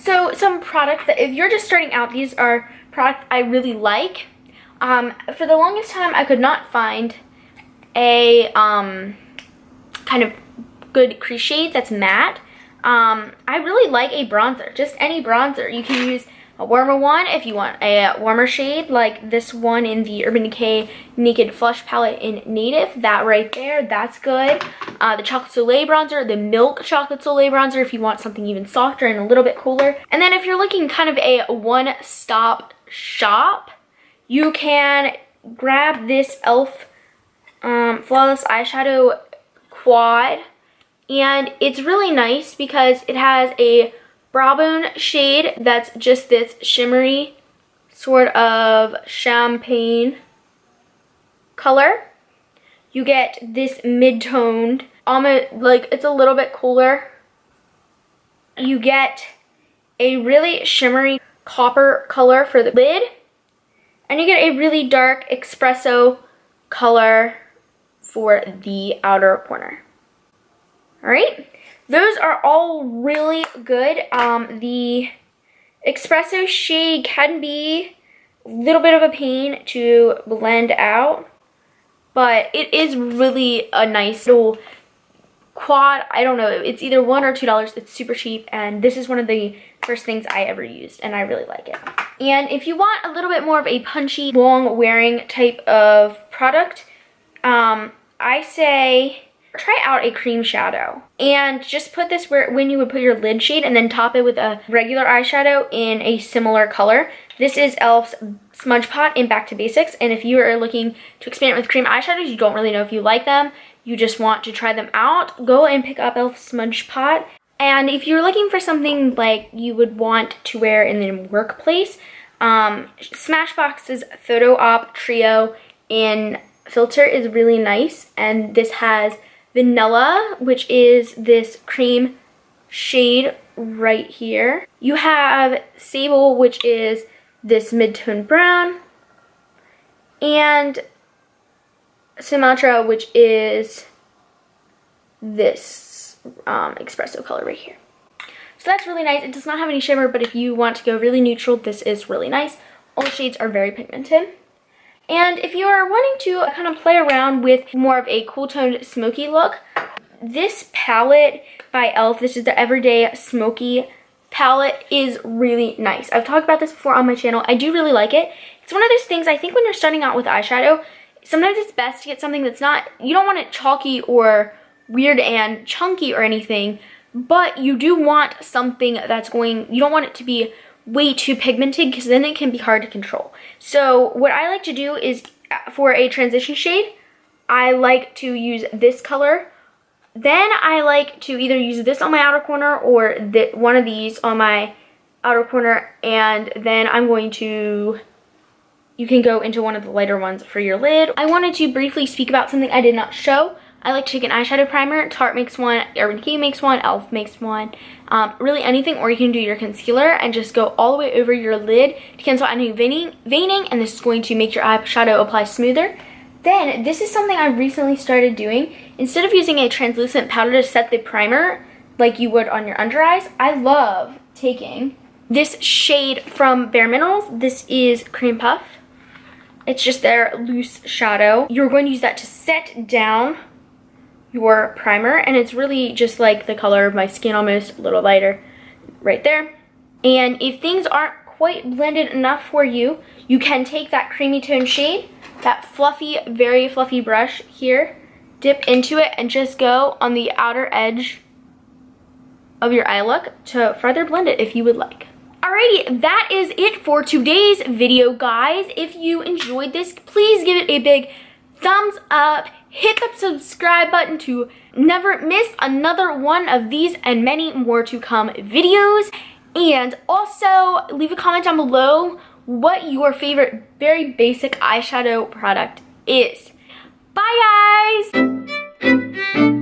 So some products that if you're just starting out, these are products I really like. For the longest time, I could not find a kind of good crease shade that's matte. I really like a bronzer, just any bronzer. You can use a warmer one if you want a warmer shade, like this one in the Urban Decay Naked Flush palette in Native. That right there, that's good. The Chocolate Soleil bronzer, the Milk Chocolate Soleil bronzer if you want something even softer and a little bit cooler. And then if you're looking kind of a one-stop shop, you can grab this e.l.f. Flawless Eyeshadow Quad. And it's really nice because it has a brow bone shade that's just this shimmery sort of champagne color. You get this mid-toned, almost like it's a little bit cooler. You get a really shimmery copper color for the lid. And you get a really dark espresso color for the outer corner. Alright, those are all really good. The espresso shade can be a little bit of a pain to blend out, but it is really a nice little quad. I don't know, it's either $1 or $2. It's super cheap, and this is one of the first things I ever used, and I really like it. And if you want a little bit more of a punchy, long wearing type of product, I say try out a cream shadow and just put this where when you would put your lid shade, and then top it with a regular eyeshadow in a similar color. This is e.l.f.'s Smudge Pot in Back to Basics, and if you are looking to experiment with cream eyeshadows, you don't really know if you like them, you just want to try them out, go and pick up e.l.f. Smudge Pot. And if you're looking for something like you would want to wear in the workplace, Smashbox's Photo Op Trio in Filter is really nice, and this has Vanilla, which is this cream shade right here. You have Sable, which is this mid-tone brown, and Sumatra, which is this espresso color right here. So that's really nice. It does not have any shimmer, but if you want to go really neutral, this is really nice. All the shades are very pigmented. And if you are wanting to kind of play around with more of a cool toned smoky look, this palette by e.l.f., this is the Everyday Smoky palette, is really nice. I've talked about this before on my channel. I do really like it. It's one of those things, I think when you're starting out with eyeshadow, sometimes it's best to get something that's not, you don't want it chalky or weird and chunky or anything, but you do want something that's going, you don't want it to be way too pigmented because then it can be hard to control. So what I like to do is for a transition shade, I like to use this color. Then I like to either use this on my outer corner or one of these on my outer corner, and then I'm going to, you can go into one of the lighter ones for your lid. I wanted to briefly speak about something I did not show. I like to take an eyeshadow primer. Tarte makes one, Urban Decay makes one, e.l.f. makes one, really anything, or you can do your concealer and just go all the way over your lid to cancel out any veining, and this is going to make your eyeshadow apply smoother. Then, this is something I recently started doing. Instead of using a translucent powder to set the primer like you would on your under eyes, I love taking this shade from Bare Minerals. This is Cream Puff. It's just their loose shadow. You're going to use that to set down your primer, and it's really just like the color of my skin, almost a little lighter right there. And if things aren't quite blended enough for you, you can take that creamy tone shade, that fluffy, very fluffy brush here, dip into it, and just go on the outer edge of your eye look to further blend it if you would like. Alrighty, that is it for today's video, guys. If you enjoyed this, please give it a big thumbs up. Hit the subscribe button to never miss another one of these and many more to come videos. And also, leave a comment down below what your favorite very basic eyeshadow product is. Bye, guys!